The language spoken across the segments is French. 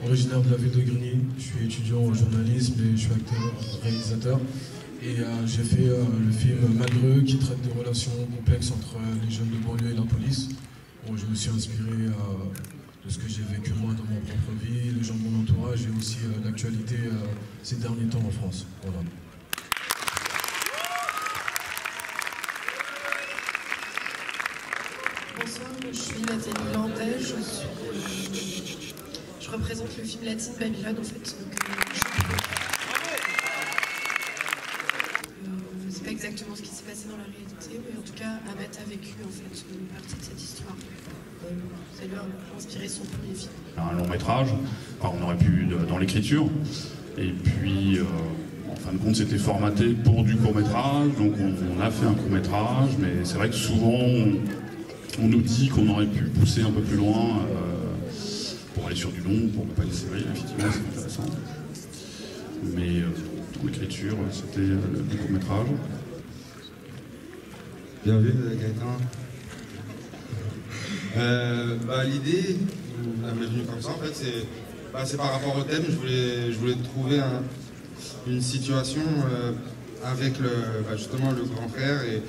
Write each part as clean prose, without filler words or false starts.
originaire de la ville de Grigny. Je suis étudiant en journalisme et je suis acteur, réalisateur. Et j'ai fait le film Malgreux qui traite des relations complexes entre les jeunes de banlieue et la police. Bon, je me suis inspiré de ce que j'ai vécu moi dans ma propre vie, les gens de mon entourage et aussi l'actualité ces derniers temps en France. Voilà. Bonsoir, je suis Nathalie Landais, je représente le film Latine Babylone en fait. C'est pas exactement ce qui s'est passé dans la réalité, mais en tout cas, Ahmed a vécu en fait une partie de cette histoire. Ça lui a inspiré son premier film. Un long métrage, enfin, on aurait pu dans l'écriture, et puis en fin de compte c'était formaté pour du court métrage, donc on a fait un court métrage, mais c'est vrai que souvent on nous dit qu'on aurait pu pousser un peu plus loin pour aller sur du long, pour ne pas les séries, effectivement c'est intéressant. Mais dans l'écriture c'était le court métrage. Bien vu Gaëtan. L'idée m'est venue comme ça en fait, c'est par rapport au thème, je voulais trouver une situation avec justement le grand frère et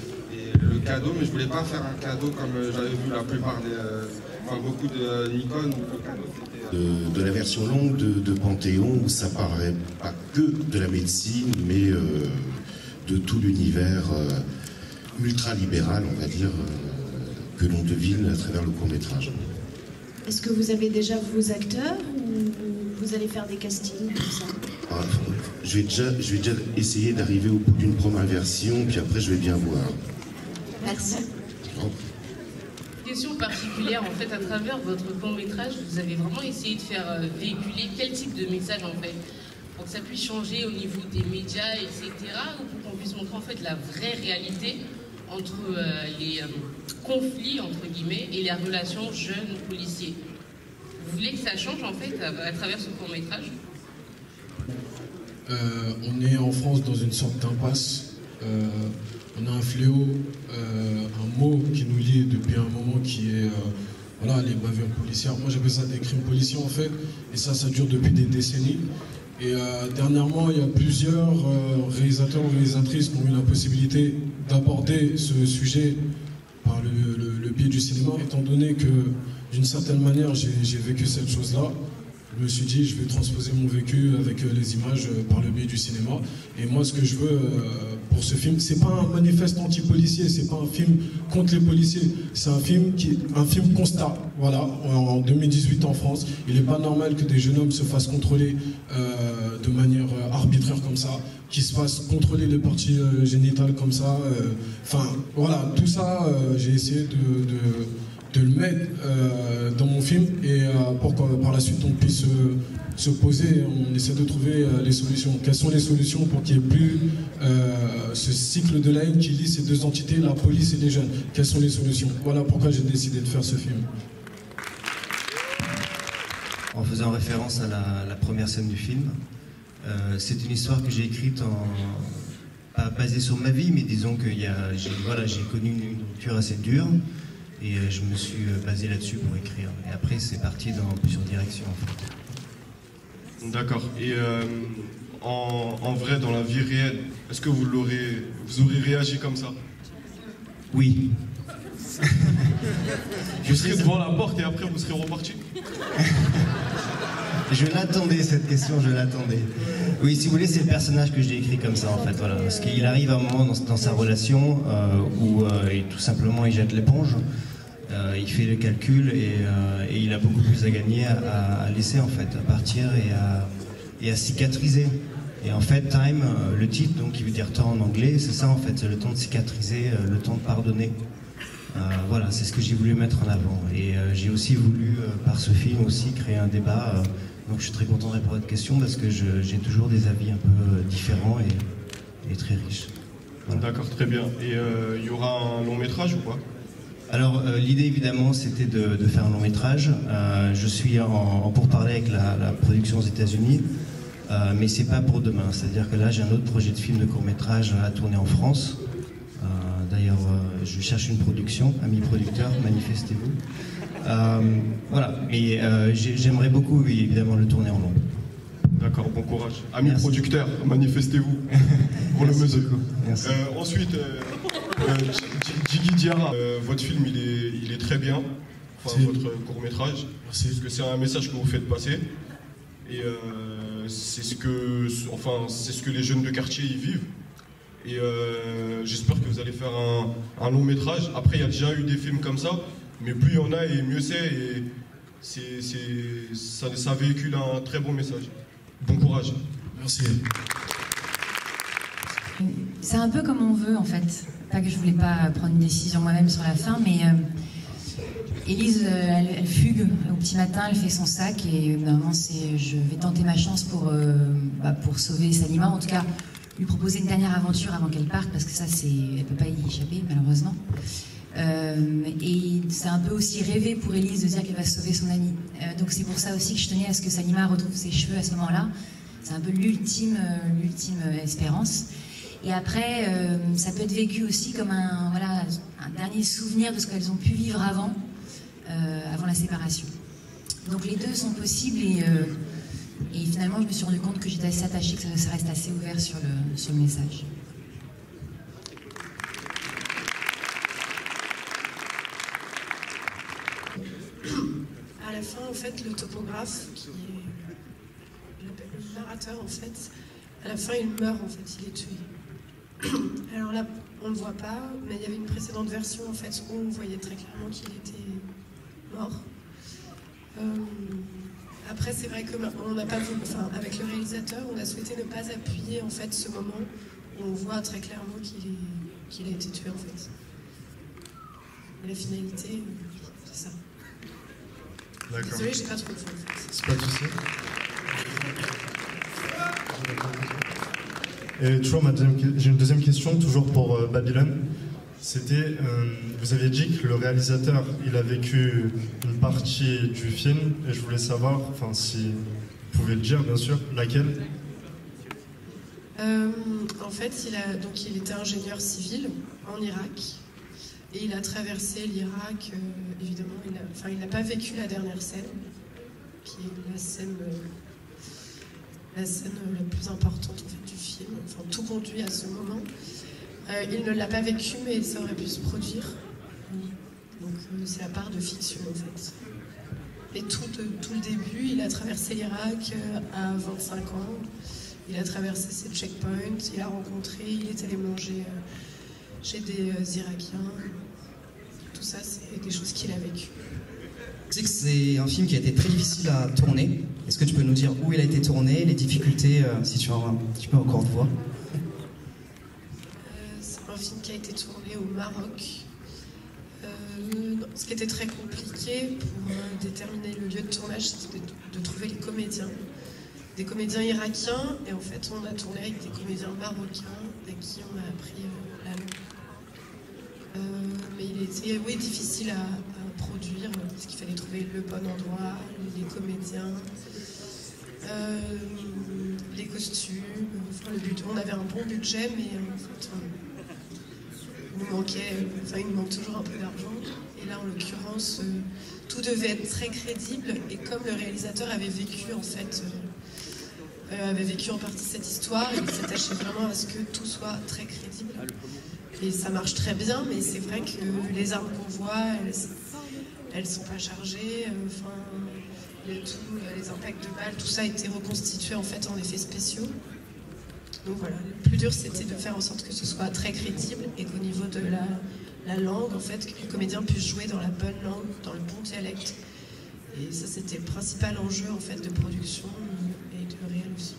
le cadeau, mais je voulais pas faire un cadeau comme j'avais vu la plupart beaucoup de Nikon où le cadeau c'était... De la version longue de Panthéon où ça paraît pas que de la médecine mais de tout l'univers ultra-libéral, on va dire, que l'on devine à travers le court-métrage. Est-ce que vous avez déjà vos acteurs ou vous allez faire des castings, tout ça? Je vais déjà essayer d'arriver au bout d'une première version, puis après je vais bien voir. Merci. Question particulière, en fait, à travers votre court-métrage, vous avez vraiment essayé de faire véhiculer quel type de message, en fait, pour que ça puisse changer au niveau des médias, etc., ou pour qu'on puisse montrer, en fait, la vraie réalité entre les conflits, entre guillemets, et les relations jeunes-policiers. Vous voulez que ça change, en fait, à travers ce court-métrage? On est en France dans une sorte d'impasse. On a un fléau, un mot qui nous lie depuis un moment qui est voilà, les bavures policières. Moi j'appelle ça des crimes policiers en fait, et ça dure depuis des décennies. Et dernièrement, il y a plusieurs réalisateurs ou réalisatrices qui ont eu la possibilité d'aborder ce sujet par le biais du cinéma, étant donné que d'une certaine manière j'ai vécu cette chose-là. Je me suis dit, je vais transposer mon vécu avec les images par le biais du cinéma. Et moi, ce que je veux pour ce film, c'est pas un manifeste anti-policier, c'est pas un film contre les policiers, c'est un film constat. Voilà, en 2018 en France, il n'est pas normal que des jeunes hommes se fassent contrôler de manière arbitraire comme ça, qu'ils se fassent contrôler les parties génitales comme ça. Enfin, voilà, tout ça, j'ai essayé de le mettre dans mon film et pour que par la suite on puisse se poser, on essaie de trouver les solutions. Quelles sont les solutions pour qu'il n'y ait plus ce cycle de la haine qui lie ces deux entités, la police et les jeunes? Quelles sont les solutions? Voilà pourquoi j'ai décidé de faire ce film. En faisant référence à la première scène du film, c'est une histoire que j'ai écrite pas basée sur ma vie, mais disons que j'ai connu une rupture assez dure. Et je me suis basé là-dessus pour écrire. Et après, c'est parti dans plusieurs directions, en fait. D'accord. Et en vrai, dans la vie réelle, est-ce que vous aurez réagi comme ça? Oui. Vous serez devant la porte et après, vous serez reparti? Je l'attendais, cette question, je l'attendais. Oui, si vous voulez, c'est le personnage que j'ai écrit comme ça, en fait, voilà. Parce qu'il arrive à un moment dans sa relation où tout simplement il jette l'éponge, il fait le calcul et il a beaucoup plus à gagner à laisser, en fait, à partir et à cicatriser. Et en fait, time, le titre, donc, qui veut dire temps en anglais, c'est ça, en fait, c'est le temps de cicatriser, le temps de pardonner. Voilà, c'est ce que j'ai voulu mettre en avant. Et j'ai aussi voulu, par ce film aussi, créer un débat. Donc je suis très content de répondre à votre question parce que j'ai toujours des avis un peu différents et très riches. Voilà. D'accord, très bien. Et il y aura un long métrage ou pas? Alors l'idée évidemment c'était de faire un long métrage. Je suis en pourparlers avec la production aux États-Unis, mais c'est pas pour demain. C'est-à-dire que là j'ai un autre projet de film de court métrage à tourner en France. D'ailleurs je cherche une production, amis producteurs, manifestez-vous. Voilà, mais j'aimerais beaucoup, oui, évidemment, le tourner en long. D'accord, bon courage. Amis Merci. producteurs, manifestez-vous pour le Merci monsieur. beaucoup. Merci. Ensuite, Djigui Diarra, votre film il est très bien, enfin, votre court-métrage. Merci. Parce que c'est un message que vous faites passer. Et c'est ce que les jeunes de quartier y vivent. Et j'espère que vous allez faire un long métrage. Après, il y a déjà eu des films comme ça, mais plus il y en a et mieux c'est. Et ça véhicule un très bon message. Bon courage. Merci. C'est un peu comme on veut en fait. Pas que je voulais pas prendre une décision moi-même sur la fin, mais Élise, elle fugue au petit matin, elle fait son sac et normalement c'est je vais tenter ma chance pour sauver Salima, en tout cas lui proposer une dernière aventure avant qu'elle parte parce que ça elle peut pas y échapper malheureusement. Et c'est un peu aussi rêvé pour Élise de dire qu'elle va sauver son amie. Donc c'est pour ça aussi que je tenais à ce que Salima retrouve ses cheveux à ce moment-là. C'est un peu l'ultime espérance. Et après, ça peut être vécu aussi comme un dernier souvenir de ce qu'elles ont pu vivre avant la séparation. Donc les deux sont possibles et finalement je me suis rendu compte que j'étais assez attachée, que ça reste assez ouvert sur le message. À la fin, en fait, le topographe, qui est le narrateur, en fait, à la fin, il meurt, en fait, il est tué. Alors là, on ne le voit pas, mais il y avait une précédente version, en fait, où on voyait très clairement qu'il était mort. Après, c'est vrai qu'on n'a pas voulu, enfin, avec le réalisateur, on a souhaité ne pas appuyer, en fait, ce moment où on voit très clairement qu'il a été tué, en fait. Et la finalité, c'est ça. Désolée, j'ai pas trop de fois, en fait. C'est pas de souci. Et toujours j'ai une deuxième question, toujours pour Babylone. C'était, vous aviez dit que le réalisateur, il a vécu une partie du film, et je voulais savoir, enfin, si vous pouvez le dire, bien sûr, laquelle. En fait, il était ingénieur civil en Irak. Et il a traversé l'Irak, évidemment, il n'a pas vécu la dernière scène, qui est la scène la plus importante en fait, du film. Enfin, tout conduit à ce moment. Il ne l'a pas vécu, mais ça aurait pu se produire. Donc c'est la part de fiction en fait. Et tout le début, il a traversé l'Irak à 25 ans. Il a traversé ses checkpoints, il est allé manger chez des Irakiens. Tout ça, c'est des choses qu'il a vécues. Je sais que c'est un film qui a été très difficile à tourner. Est-ce que tu peux nous dire où il a été tourné, les difficultés, si tu as un petit peu encore de voix? C'est un film qui a été tourné au Maroc. Ce qui était très compliqué pour déterminer le lieu de tournage, c'était de trouver les comédiens. Des comédiens irakiens, et en fait on a tourné avec des comédiens marocains avec qui on a appris la langue. Mais il était difficile à produire, parce qu'il fallait trouver le bon endroit, les comédiens, les costumes, enfin, le budget. On avait un bon budget, mais en fait il nous manque toujours un peu d'argent. Et là en l'occurrence, tout devait être très crédible, et comme le réalisateur avait vécu en fait... avait vécu en partie cette histoire, il s'attachait vraiment à ce que tout soit très crédible. Et ça marche très bien, mais c'est vrai que les armes qu'on voit, elles sont pas chargées. Les impacts de balles, tout ça a été reconstitué en fait en effets spéciaux. Donc voilà, le plus dur c'était de faire en sorte que ce soit très crédible et qu'au niveau de la langue, en fait, que les comédiens puissent jouer dans la bonne langue, dans le bon dialecte. Et ça c'était le principal enjeu en fait de production. Aussi.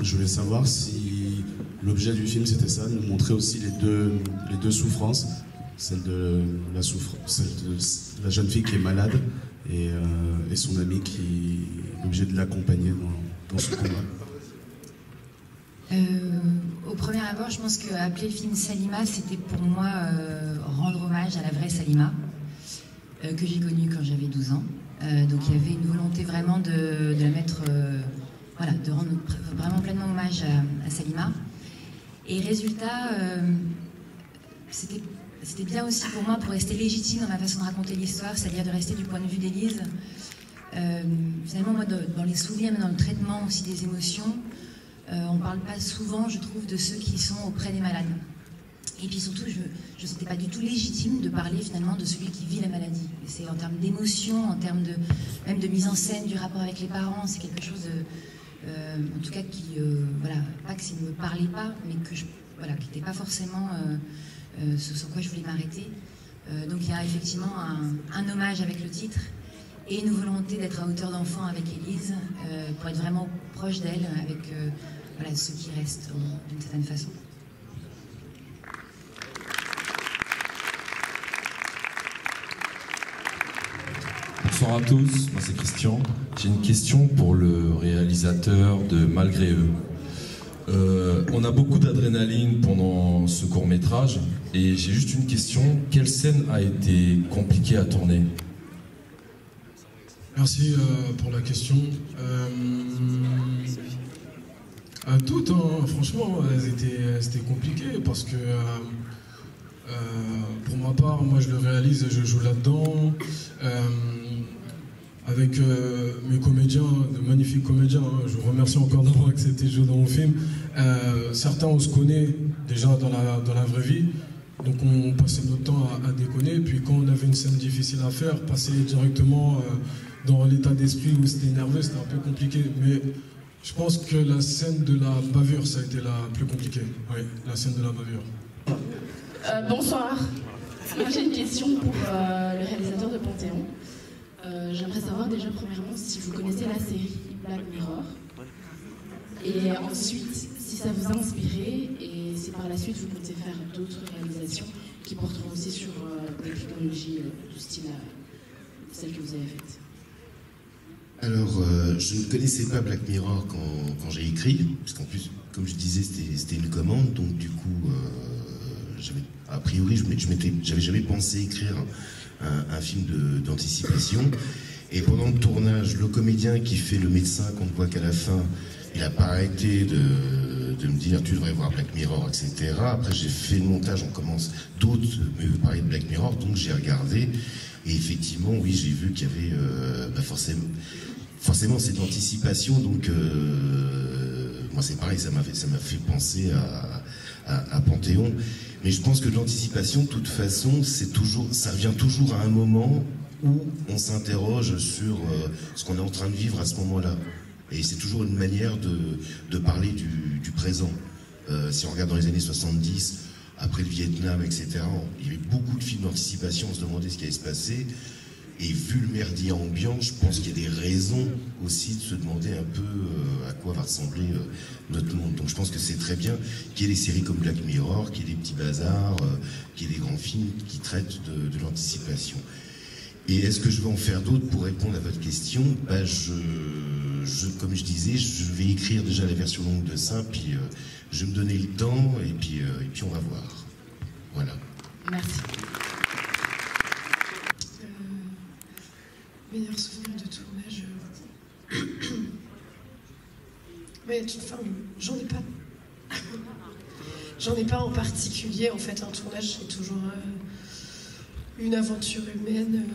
Je voulais savoir si l'objet du film c'était ça, nous montrer aussi les deux souffrances, celle de la jeune fille qui est malade et son ami qui est obligé de l'accompagner dans ce combat. Au premier abord, je pense qu'appeler le film Salima, c'était pour moi rendre hommage à la vraie Salima, que j'ai connue quand j'avais 12 ans. Donc il y avait une volonté vraiment de la mettre... de rendre vraiment pleinement hommage à Salima. Et résultat, c'était c'était bien aussi pour moi, pour rester légitime dans ma façon de raconter l'histoire, c'est-à-dire de rester du point de vue d'Élise. Finalement, moi, dans les souvenirs, mais dans le traitement aussi des émotions, on ne parle pas souvent, je trouve, de ceux qui sont auprès des malades. Et puis surtout, je ne sentais pas du tout légitime de parler finalement de celui qui vit la maladie. C'est en termes d'émotion, en termes même de mise en scène du rapport avec les parents, c'est quelque chose, en tout cas, qui, voilà, pas que ça ne me parlait pas, mais que voilà, qui n'était pas forcément ce sur quoi je voulais m'arrêter. Donc il y a effectivement un hommage avec le titre et une volonté d'être à hauteur d'enfant avec Élise, pour être vraiment proche d'elle, avec voilà, ceux qui restent d'une certaine façon. Bonsoir à tous, moi c'est Christian. J'ai une question pour le réalisateur de Malgré eux. On a beaucoup d'adrénaline pendant ce court-métrage et j'ai juste une question. Quelle scène a été compliquée à tourner? Merci pour la question. Toutes, hein, franchement, c'était compliqué parce que pour ma part, moi je le réalise, je joue là-dedans. Avec mes comédiens, de magnifiques comédiens, hein, je vous remercie encore d'avoir accepté de jouer dans mon film. Certains, on se connaît déjà dans la vraie vie, donc on passait notre temps à déconner. Et puis quand on avait une scène difficile à faire, passer directement dans l'état d'esprit où c'était nerveux, c'était un peu compliqué. Mais je pense que la scène de la bavure, ça a été la plus compliquée. Oui, la scène de la bavure. Bonsoir. Moi j'ai une question pour le réalisateur de Panthéon. J'aimerais savoir déjà premièrement si vous connaissez la série Black Mirror et ensuite si ça vous a inspiré et si par la suite vous comptez faire d'autres réalisations qui porteront aussi sur des technologies du style celle que vous avez faite. Alors, je ne connaissais pas Black Mirror quand j'ai écrit, parce qu'en plus, comme je disais, c'était une commande, donc du coup, a priori, j'avais jamais pensé écrire un film d'anticipation. Et pendant le tournage, le comédien qui fait le médecin qu'on ne voit qu'à la fin, il n'a pas arrêté de me dire tu devrais voir Black Mirror, etc. Après j'ai fait le montage, on commence, d'autres me parlaient de Black Mirror, donc j'ai regardé. Et effectivement, oui, j'ai vu qu'il y avait forcément cette anticipation. Donc moi c'est pareil, ça m'a fait penser à Panthéon. Mais je pense que l'anticipation, de toute façon, ça revient toujours à un moment où on s'interroge sur ce qu'on est en train de vivre à ce moment-là. Et c'est toujours une manière de parler du présent. Si on regarde dans les années 70, après le Vietnam, etc., il y avait beaucoup de films d'anticipation, on se demandait ce qui allait se passer. Et vu le merdier ambiant, je pense qu'il y a des raisons aussi de se demander un peu à quoi va ressembler notre monde. Donc je pense que c'est très bien qu'il y ait des séries comme Black Mirror, qu'il y ait des petits bazars, qu'il y ait des grands films qui traitent de l'anticipation. Et est-ce que je vais en faire d'autres pour répondre à votre question? Comme je disais, je vais écrire déjà la version longue de ça, puis je vais me donner le temps, et puis on va voir. Voilà. Merci. Meilleur souvenir de tournage. Mais enfin, j'en ai pas. J'en ai pas en particulier. En fait, un tournage, c'est toujours une aventure humaine,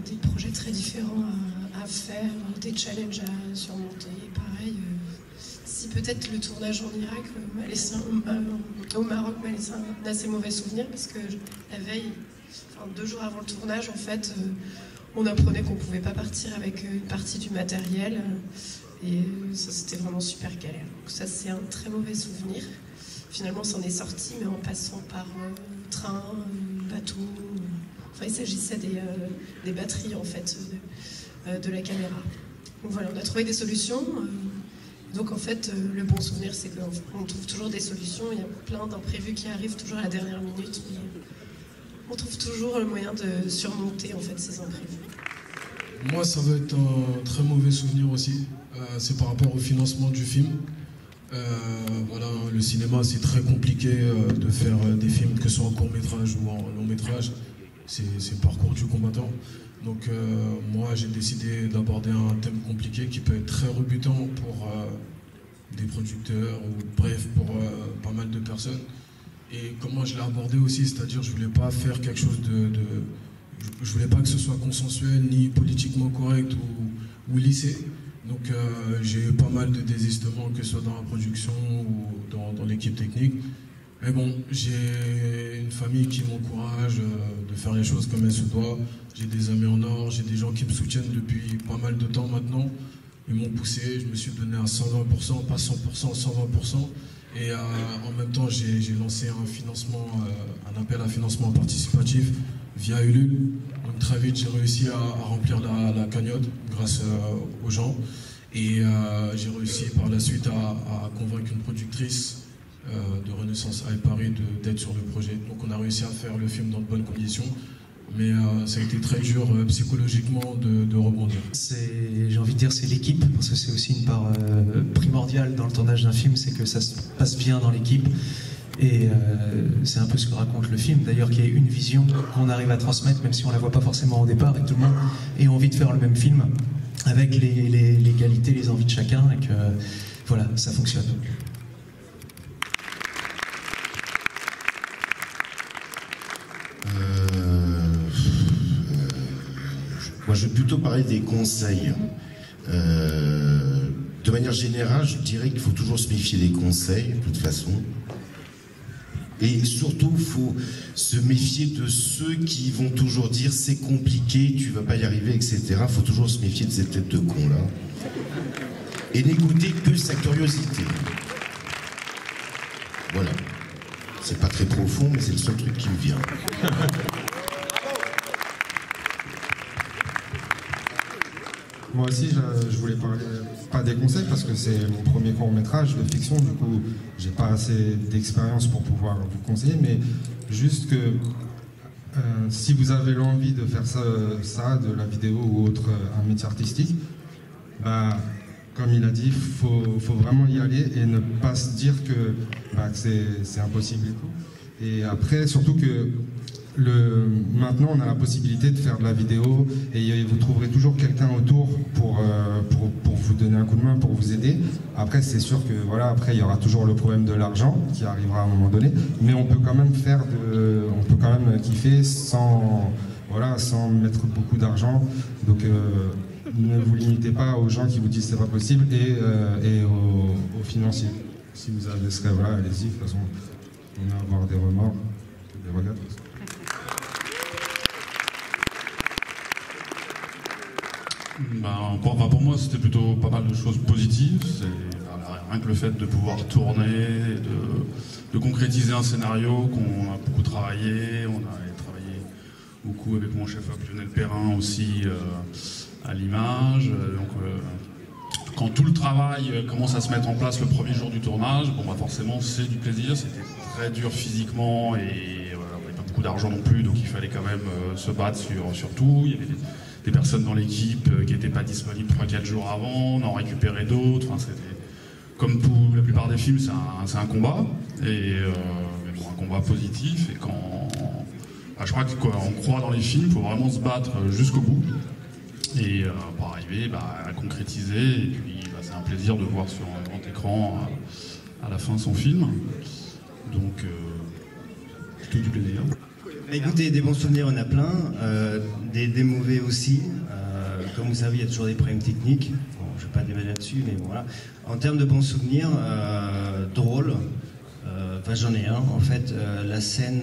des projets très différents à faire, des challenges à surmonter. Pareil, si peut-être le tournage en Irak m'a laissé au Maroc m'a laissé un assez mauvais souvenir, parce que la veille, enfin 2 jours avant le tournage, en fait, on apprenait qu'on ne pouvait pas partir avec une partie du matériel, et ça c'était vraiment super galère. Donc ça c'est un très mauvais souvenir. Finalement, ça en est sorti, mais en passant par train, bateau. Enfin, il s'agissait des batteries en fait de la caméra. Donc voilà, on a trouvé des solutions. Donc en fait, le bon souvenir, c'est qu'on trouve toujours des solutions. Il y a plein d'imprévus qui arrivent toujours à la dernière minute. Mais on trouve toujours le moyen de surmonter en fait ces imprévus. Moi, ça va être un très mauvais souvenir aussi. C'est par rapport au financement du film. Voilà, le cinéma, c'est très compliqué de faire des films, que ce soit en court-métrage ou en long-métrage. C'est le parcours du combattant. Donc moi, j'ai décidé d'aborder un thème compliqué qui peut être très rebutant pour des producteurs ou bref, pour pas mal de personnes. et comment je l'ai abordé aussi, c'est-à-dire je voulais pas faire quelque chose je voulais pas que ce soit consensuel ni politiquement correct ou lissé. Donc j'ai eu pas mal de désistements, que ce soit dans la production ou dans l'équipe technique. Mais bon, j'ai une famille qui m'encourage de faire les choses comme elles se doivent. J'ai des amis en or, j'ai des gens qui me soutiennent depuis pas mal de temps maintenant. Ils m'ont poussé, je me suis donné à 120%, pas 100%, 120%. Et en même temps, j'ai lancé un appel à financement participatif via Ulule. Donc très vite, j'ai réussi à remplir la cagnotte grâce aux gens. Et j'ai réussi par la suite à convaincre une productrice de Renaissance High Paris d'être sur le projet. Donc on a réussi à faire le film dans de bonnes conditions. Mais ça a été très dur psychologiquement de rebondir. J'ai envie de dire c'est l'équipe, parce que c'est aussi une part primordiale dans le tournage d'un film, c'est que ça se passe bien dans l'équipe. Et c'est un peu ce que raconte le film, d'ailleurs, qu'il y ait une vision qu'on arrive à transmettre, même si on ne la voit pas forcément au départ, et que tout le monde ait envie de faire le même film, avec les qualités, les envies de chacun, et que voilà, ça fonctionne. Moi, je vais plutôt parler des conseils. De manière générale, je dirais qu'il faut toujours se méfier des conseils, de toute façon. Et surtout, il faut se méfier de ceux qui vont toujours dire c'est compliqué, tu vas pas y arriver, etc. Il faut toujours se méfier de cette tête de con-là. Et n'écouter que sa curiosité. Voilà. C'est pas très profond, mais c'est le seul truc qui me vient. Moi aussi, je voulais parler, pas des conseils, parce que c'est mon premier court-métrage de fiction, du coup, j'ai pas assez d'expérience pour pouvoir vous conseiller, mais juste que si vous avez l'envie de faire ça, de la vidéo ou autre, un métier artistique, bah, comme il a dit, faut vraiment y aller et ne pas se dire que c'est impossible et tout. Et après, surtout que maintenant, on a la possibilité de faire de la vidéo et vous trouverez toujours quelqu'un autour pour vous donner un coup de main, pour vous aider. Après, c'est sûr que voilà, après, il y aura toujours le problème de l'argent qui arrivera à un moment donné, mais on peut quand même kiffer sans mettre beaucoup d'argent. Donc, ne vous limitez pas aux gens qui vous disent c'est pas possible et aux financiers. Si vous avez ce rêve-là, allez-y. De toute façon, on va avoir des remords, des regrets. Pour moi, c'était plutôt pas mal de choses positives. Rien que le fait de pouvoir tourner, de concrétiser un scénario qu'on a beaucoup travaillé. On a travaillé beaucoup avec mon chef-op Lionel Perrin aussi à l'image. Quand tout le travail commence à se mettre en place le premier jour du tournage, forcément c'est du plaisir. C'était très dur physiquement et on n'avait pas beaucoup d'argent non plus, donc il fallait quand même se battre sur tout. Il y avait des personnes dans l'équipe qui n'étaient pas disponibles 3-4 jours avant, on en récupérait d'autres. Comme pour la plupart des films, c'est un combat, mais un combat positif. Et je crois qu'on croit dans les films, il faut vraiment se battre jusqu'au bout et pour arriver à concrétiser. Et puis c'est un plaisir de voir sur un grand écran à la fin son film. Donc plutôt du plaisir. Écoutez, des bons souvenirs, on a plein, des mauvais aussi. Comme vous savez, il y a toujours des problèmes techniques. Bon, je ne vais pas déballer là-dessus, mais voilà. En termes de bons souvenirs, drôles, j'en ai un. En fait, la scène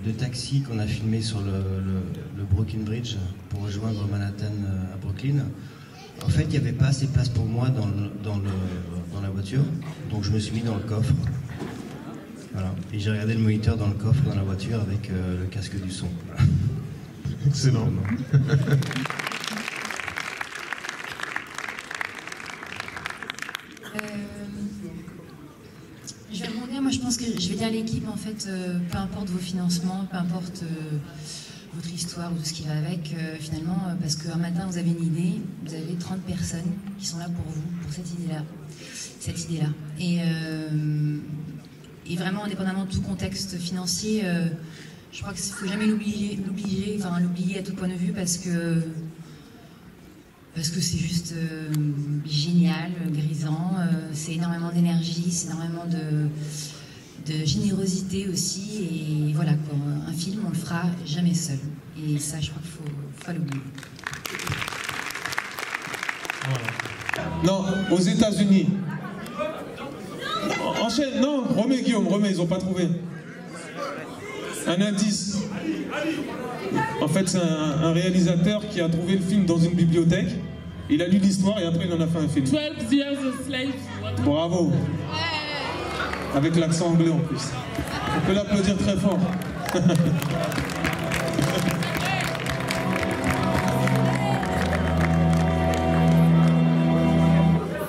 de taxi qu'on a filmée sur le Brooklyn Bridge pour rejoindre Manhattan à Brooklyn. En fait, il n'y avait pas assez de place pour moi dans la voiture, donc je me suis mis dans le coffre. Voilà. Et j'ai regardé le moniteur dans le coffre dans la voiture avec le casque du son. Voilà. Excellent. Je vais rebondir, moi je pense que je vais dire à l'équipe en fait, peu importe vos financements, peu importe votre histoire ou tout ce qui va avec, finalement, parce qu'un matin vous avez une idée, vous avez 30 personnes qui sont là pour vous, pour cette idée-là. Et vraiment, indépendamment de tout contexte financier, je crois qu'il ne faut jamais l'oublier à tout point de vue parce que c'est juste génial, grisant, c'est énormément d'énergie, c'est énormément de générosité aussi. Et voilà, quoi, un film, on le fera jamais seul. Et ça, je crois qu'il faut l'oublier. Non, aux États-Unis. Enchaîne, non, remets Guillaume, remets, ils n'ont pas trouvé. Un indice. En fait, c'est un réalisateur qui a trouvé le film dans une bibliothèque. Il a lu l'histoire et après il en a fait un film. 12 Years a Slave. Bravo. Avec l'accent anglais en plus. On peut l'applaudir très fort.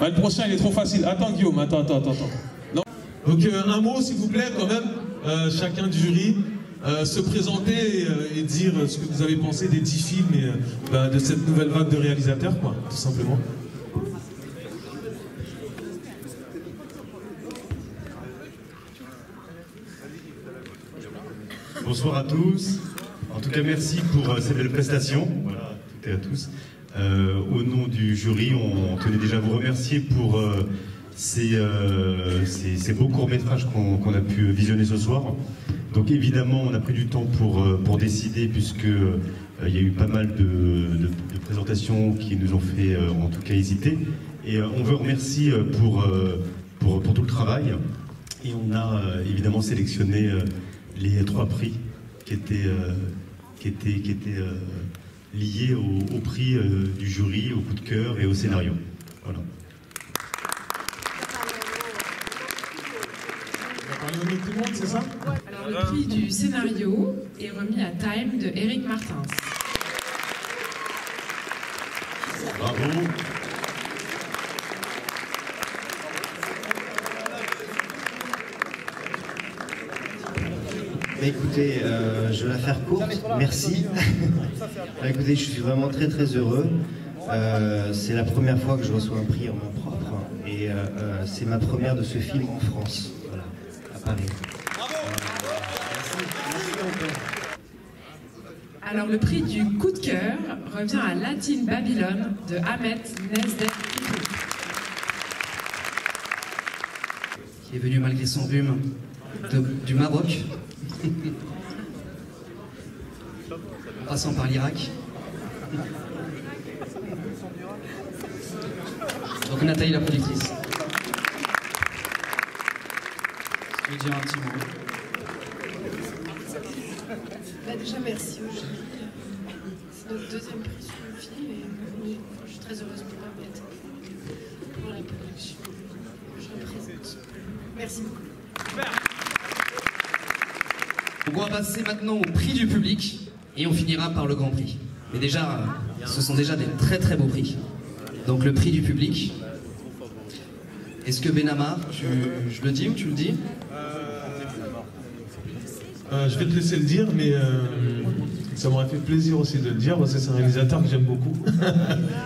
Le prochain il est trop facile. Attends Guillaume, attends. Non. Donc un mot s'il vous plaît quand même, chacun du jury, se présenter et dire ce que vous avez pensé des 10 films et de cette nouvelle vague de réalisateurs, quoi, tout simplement. Bonsoir à tous. En tout cas, merci pour cette belle prestation. Voilà, à toutes et à tous. Au nom du jury, on tenait déjà à vous remercier pour ces beaux courts-métrages qu'on a pu visionner ce soir. Donc évidemment, on a pris du temps pour décider, puisque il y a eu pas mal de présentations qui nous ont fait en tout cas hésiter. Et on veut remercier pour tout le travail. Et on a évidemment sélectionné les 3 prix qui étaient liés au prix du jury, au coup de cœur et au scénario. Voilà. Tout le monde, c'est ça? Alors le prix du scénario est remis à Time de Eric Martins. Bravo. Écoutez, je vais la faire courte, merci. Écoutez, je suis vraiment très heureux. C'est la première fois que je reçois un prix en main propre et c'est ma première de ce film en France, voilà, à Paris. Alors le prix du coup de cœur revient à Latine Babylone de Ahmet Nezdet, qui est venu malgré son rhume du Maroc, en passant par l'Irak. Donc Nathalie, la productrice. Je veux dire un petit mot. Déjà, merci au jury. C'est notre 2e prix sur le film et je suis très heureuse pour Ahmed, pour la production. Je représente. Merci beaucoup. Donc on va passer maintenant au prix du public et on finira par le grand prix. Mais déjà, ce sont déjà des très beaux prix. Donc le prix du public. Est-ce que Benamar, je le dis ou tu le dis? Je vais te laisser le dire, mais ça m'aurait fait plaisir aussi de le dire, parce que c'est un réalisateur que j'aime beaucoup.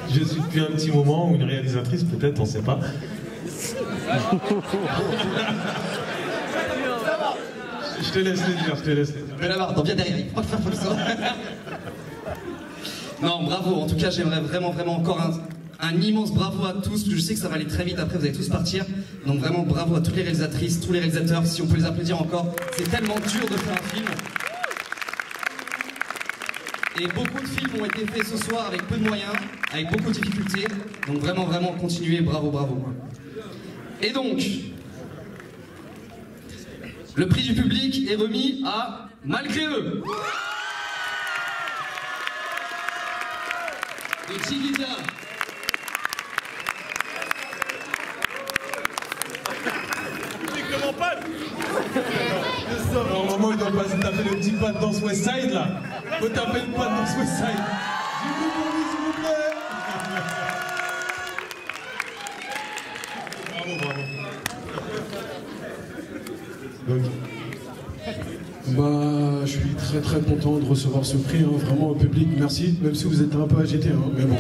Je suis depuis un petit moment, ou une réalisatrice peut-être, on ne sait pas. Je te laisse le dire, Benamar, t'en viens derrière, il faut pas faire comme ça. Non, bravo, en tout cas j'aimerais vraiment encore un immense bravo à tous, parce que je sais que ça va aller très vite après, vous allez tous partir. Donc vraiment bravo à toutes les réalisatrices, tous les réalisateurs, si on peut les applaudir encore. C'est tellement dur de faire un film. Et beaucoup de films ont été faits ce soir avec peu de moyens, avec beaucoup de difficultés. Donc vraiment continuez, bravo. Et donc, le prix du public est remis à Malgré eux de Tigida. Au moment où il doit passer taper le petit pas dans West Side là, faut taper le pas dans West Side. Du coup pour lui s'il vous plaît. Bravo. Je suis très content de recevoir ce prix, hein, vraiment au public, merci, même si vous êtes un peu agité, hein, mais bon,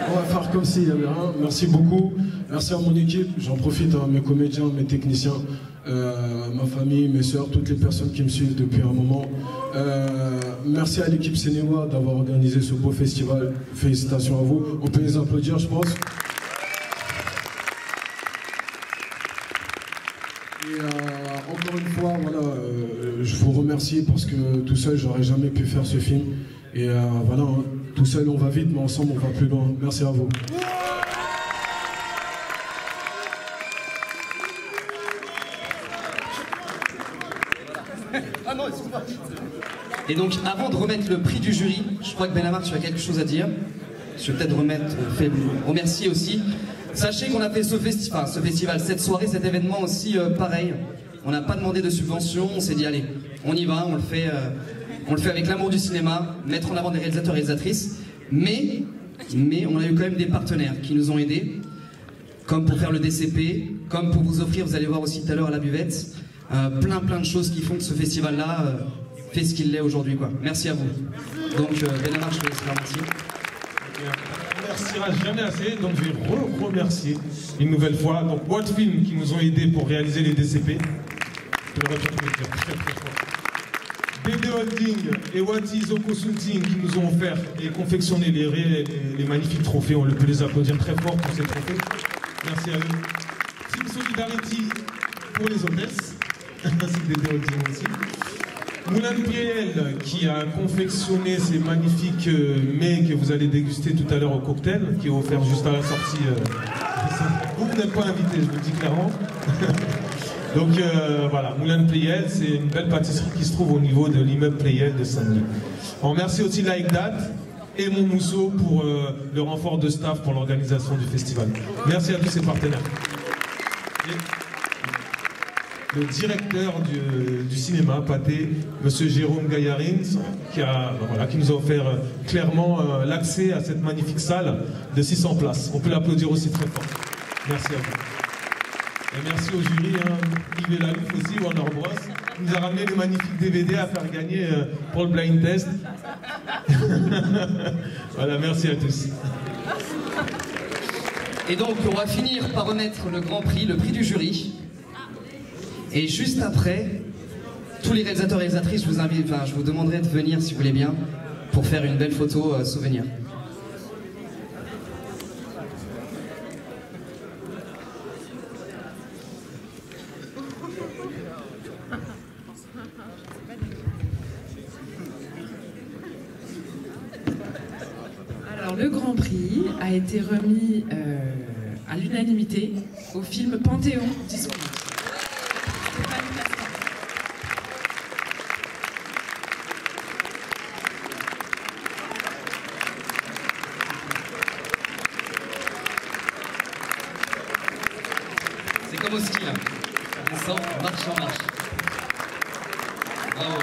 on va faire comme s'il y avait rien. Merci beaucoup, merci à mon équipe, j'en profite, hein, mes comédiens, mes techniciens, ma famille, mes soeurs, toutes les personnes qui me suivent depuis un moment. Merci à l'équipe Cinéma d'avoir organisé ce beau festival, félicitations à vous, on peut les applaudir je pense. Et encore une fois, voilà, je vous remercie parce que tout seul, j'aurais jamais pu faire ce film. Et voilà, hein, tout seul, on va vite, mais ensemble, on va plus loin. Merci à vous. Et donc, avant de remettre le prix du jury, je crois que Benamar, tu as quelque chose à dire. Je vais peut-être remercier aussi. Sachez qu'on a fait ce festival, cette soirée, cet événement aussi pareil. On n'a pas demandé de subvention, on s'est dit allez, on y va, on le fait avec l'amour du cinéma, mettre en avant des réalisateurs et réalisatrices. Mais on a eu quand même des partenaires qui nous ont aidés, comme pour faire le DCP, comme pour vous offrir, vous allez voir aussi tout à l'heure à la buvette, plein de choses qui font que ce festival-là fait ce qu'il est aujourd'hui, quoi. Merci à vous. Donc Benamar, je te laisse remercier. On ne remerciera jamais assez, donc je vais remercier une nouvelle fois. Donc What Film qui nous ont aidés pour réaliser les DCP. Je le répète, je le dire très fort. BD Holding et Wati Consulting qui nous ont offert et confectionné les magnifiques trophées. On peut les applaudir très fort pour ces trophées. Merci à eux. Team Solidarity pour les hôtesses. Ainsi que BD Holding aussi. Moulin PL qui a confectionné ces magnifiques mets que vous allez déguster tout à l'heure au cocktail, qui est offert juste à la sortie. Vous n'êtes pas invité, je vous le dis clairement. Donc voilà, Moulin Playel, c'est une belle pâtisserie qui se trouve au niveau de l'immeuble Playel de Saint-Denis. On remercie aussi Like That et Mon Mousseau pour le renfort de staff pour l'organisation du festival. Merci à tous ces partenaires. Le directeur du cinéma, Pâté, Monsieur Jérôme Gaillarine, qui nous a offert clairement l'accès à cette magnifique salle de 600 places. On peut l'applaudir aussi très fort. Merci à vous. Et merci au jury, Yves Lalouf aussi, Warner Bros. Il nous a ramené des magnifiques DVD à faire gagner pour le blind test. Voilà, merci à tous. Et donc, on va finir par remettre le grand prix, le prix du jury. Et juste après, tous les réalisateurs et réalisatrices, je vous demanderai de venir, si vous voulez bien, pour faire une belle photo souvenir. Alors, le Grand Prix a été remis à l'unanimité au film Panthéon Discours. C'est comme au ski, là. On descend, marche en marche. Bravo.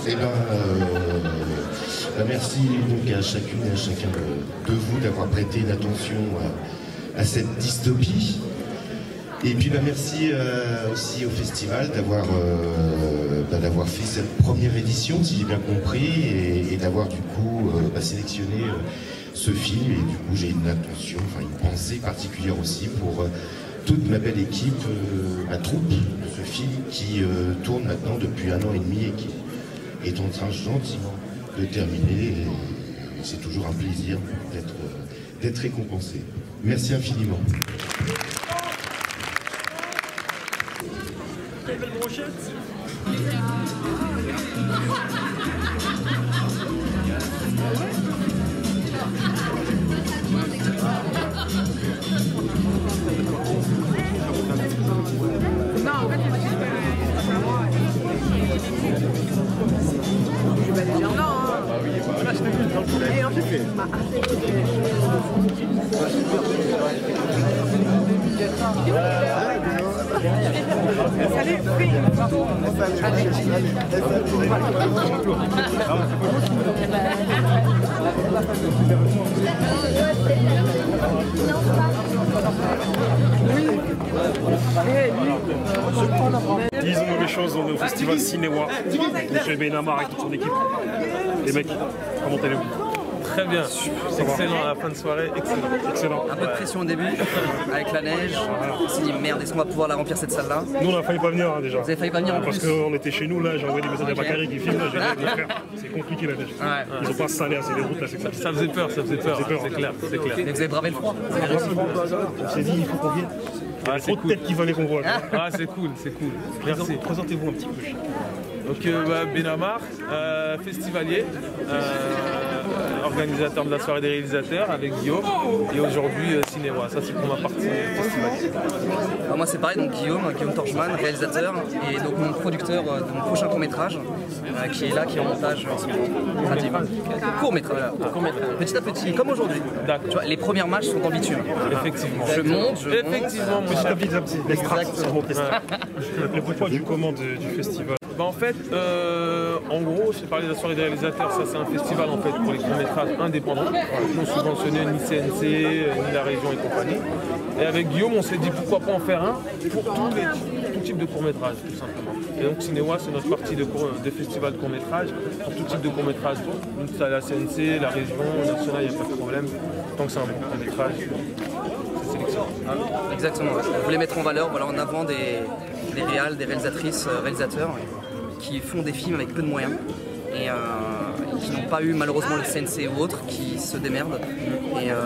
Eh ben, merci donc à chacune et à chacun de vous d'avoir prêté une attention à cette dystopie. Et puis merci aussi au festival d'avoir fait cette première édition, si j'ai bien compris, et d'avoir du coup sélectionné ce film. Et du coup j'ai une attention, une pensée particulière aussi pour toute ma belle équipe, ma troupe de ce film qui tourne maintenant depuis 1 an et demi et qui est en train gentiment de terminer. Et c'est toujours un plaisir d'être récompensé. Merci infiniment. Quelle belle brochette! Non, en fait, Salut, oui. Disons les choses, on est au festival Cinéwa, chez Benamar et toute son équipe. Les mecs, comment allez-vous? Très bien. Excellent à la fin de soirée. Excellent. Un peu de pression au début, avec la neige. On s'est dit merde, est-ce qu'on va pouvoir la remplir cette salle-là? Nous on a failli pas venir hein, déjà. Vous avez failli pas venir en parce plus? qu'on était chez nous là, j'ai envoyé des messages à Bakary qui filme, là, j'ai dit frère, c'est compliqué la neige. Ils ont pas salé assez les routes là, c'est clair. Ça faisait peur, c'est clair. Mais vous avez bravé le froid? On s'est dit il faut qu'on vienne. Il y a trop de têtes qu'il fallait qu'on voit. Ah c'est cool. Merci. Présentez-vous un petit peu. Donc Benamar, festivalier, organisateur de la soirée des réalisateurs avec Guillaume et aujourd'hui Cinéwa. Ça c'est pour ma partie festivalier. Alors moi c'est pareil, donc Guillaume Torchman, réalisateur et donc mon producteur de mon prochain court-métrage qui est là, qui est en montage en ce moment. Court-métrage. Petit à petit, comme aujourd'hui. Tu vois, les premières matchs sont en bitume. Effectivement. Je monte. Effectivement. Petit à petit. Le pourquoi du commande du festival. Bah en fait, en gros, je t'ai parlé de la soirée des réalisateurs, ça c'est un festival en fait pour les courts-métrages indépendants, non subventionnés ni CNC, ni la région et compagnie. Et avec Guillaume, on s'est dit pourquoi pas en faire un pour tout type de court-métrage, tout simplement. Et donc Cinéwa, c'est notre partie de festival de court-métrage, pour tout type de court-métrage. Donc c'est la CNC, la région, nationale, il n'y a pas de problème. Tant que c'est un bon court-métrage, c'est sélectionné. Exactement. On voulait mettre en valeur, voilà, en avant des réalisatrices, réalisateurs qui font des films avec peu de moyens et qui n'ont pas eu malheureusement le CNC ou autre, qui se démerdent.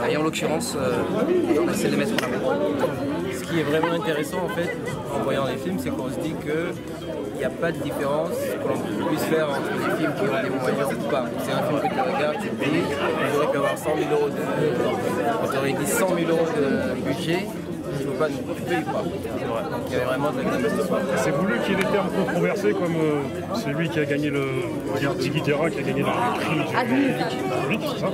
Et en l'occurrence, on essaie de les mettre en avant. Ce qui est vraiment intéressant en fait en voyant les films, c'est qu'on se dit qu'il n'y a pas de différence qu'on puisse faire entre les films qui ont des moyens ou pas. C'est un film que tu regardes, tu te dis, il faudrait avoir 100 000 euros quand tu aurais dit 100 000 euros de budget. Tu peux pas. Donc il y avait vraiment de l'investissement. C'est voulu qu'il y ait des termes controversés comme celui qui a gagné le Tiki Terra, qui a gagné le prix du public, c'est ça?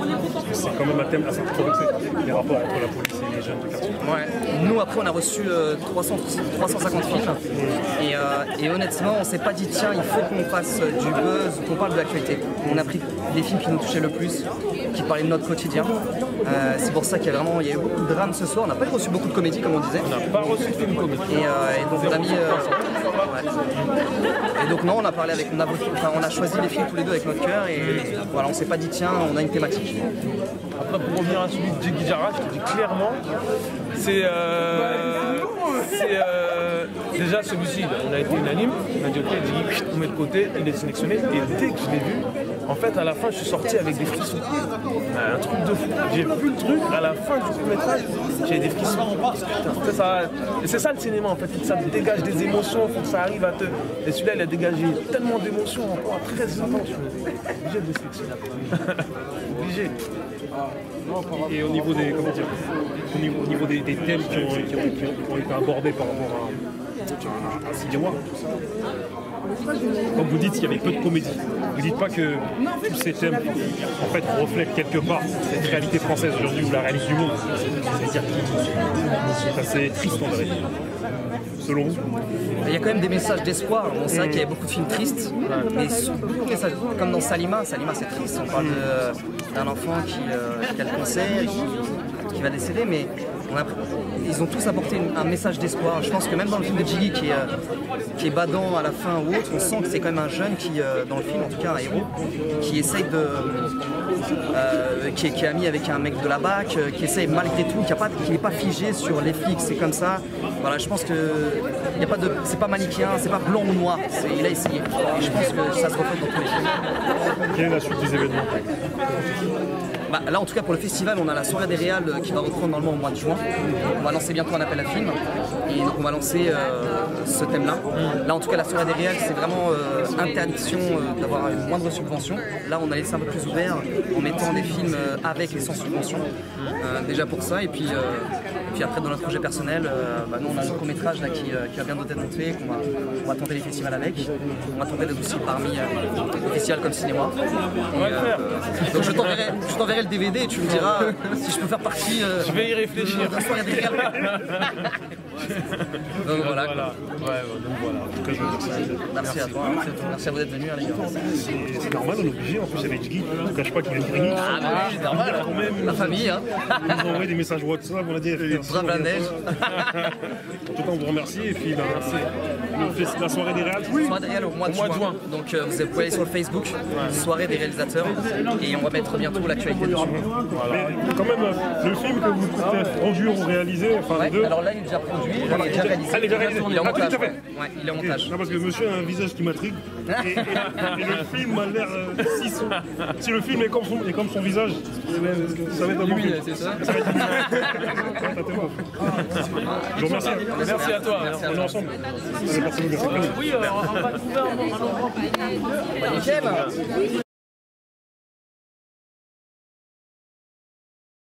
C'est quand même un thème assez controversé, les rapports entre la police et les jeunes de quartier. Ouais. Nous après on a reçu 350 films et honnêtement on s'est pas dit tiens il faut qu'on fasse du buzz, qu'on parle de l'actualité. On a pris les films qui nous touchaient le plus, qui parlaient de notre quotidien. C'est pour ça qu'il y a eu beaucoup de drames ce soir. On n'a pas reçu beaucoup de comédies comme on disait. On n'a pas reçu de film comédie. Et donc on a mis. Et donc non, on a parlé avec. On a choisi les films tous les deux avec notre cœur et voilà, on s'est pas dit tiens, on a une thématique. Après pour revenir à celui de Jiggy Jara, je te dis clairement, c'est déjà celui-ci, on a été unanime, on a dit ok, Jiggy, on met de côté, il est sélectionné et dès que je l'ai vu, en fait à la fin je suis sorti avec des frissons. Un truc de fou. J'ai vu le truc à la fin du court-métrage, j'ai des frissons. Et c'est ça le cinéma en fait, ça te dégage des émotions, il faut que ça arrive à te. Et celui-là il a dégagé tellement d'émotions encore à 13 ans, je suis obligé de le sélectionner. Obligé. Et au niveau des, comment dire, au niveau des thèmes qui ont été abordés par rapport à Cinéwa, comme vous dites, il y avait peu de comédie. Vous ne dites pas que tous ces thèmes en fait reflètent quelque part cette réalité française aujourd'hui ou la réalité du monde. C'est-à-dire que c'est assez triste en vrai. Selon vous? Il y a quand même des messages d'espoir. On sait qu'il y a beaucoup de films tristes, mais beaucoup de messages, comme dans Salima c'est triste. On parle d'un enfant qui a le cancer et qui va décéder, mais ils ont tous apporté un message d'espoir. Je pense que même dans le film de Jiggy qui est badant à la fin ou autre, on sent que c'est quand même un jeune qui, dans le film en tout cas un héros, qui essaye qui est ami avec un mec de la BAC, qui essaye malgré tout, qui n'est pas figé sur les flics, c'est comme ça. Voilà, je pense que c'est pas manichéen, c'est pas blanc ou noir, il a essayé. Et je pense que ça se reflète dans tous les films. Quelle est la suite des événements? Là en tout cas pour le festival on a la soirée des réals qui va reprendre normalement au mois de juin. On va lancer bientôt un appel à film et donc on va lancer ce thème là. Là en tout cas la soirée des réals c'est vraiment interdiction d'avoir une moindre subvention. Là on a laissé un peu plus ouvert en mettant des films avec et sans subvention. Déjà pour ça et puis après dans notre projet personnel nous on a le court-métrage là qui va bientôt être monté, on va tenter les festivals avec. On va tenter d'être aussi parmi les festivals comme Cinéma. Donc je t'enverrai le DVD et tu me diras si je peux faire partie. Je vais y réfléchir. La soirée des réals. Donc voilà. Merci à toi. Merci à vous d'être venus. C'est normal, on est obligé. En plus avec Jiggy, on ne cache pas qu'il vient de grigner. Ah bah oui, c'est normal. La famille. Hein. Ils nous ont envoyé des messages WhatsApp, on a dit brave la neige. En tout cas on vous remercie et puis la soirée des réals. Soirée des réals au mois de juin. Donc vous pouvez aller sur le Facebook, soirée des réalisateurs et on va mettre bientôt l'actualité Mais quand même, le film que vous produit ou réalisé, enfin les deux. Alors là, il est déjà produit, il est déjà réalisé. Ah, il est déjà réalisé. Il est en montage. Tout à fait. Ouais, il est en montage. Non, parce que monsieur a un visage qui m'intrigue. Et le film a l'air. Si le film est comme son visage, ça va être un bon film. C'est ça. Ça va être je vous remercie. Merci à toi. On est ensemble. C'est parti, nous, Oui, on va trouver un endroit. Nickel.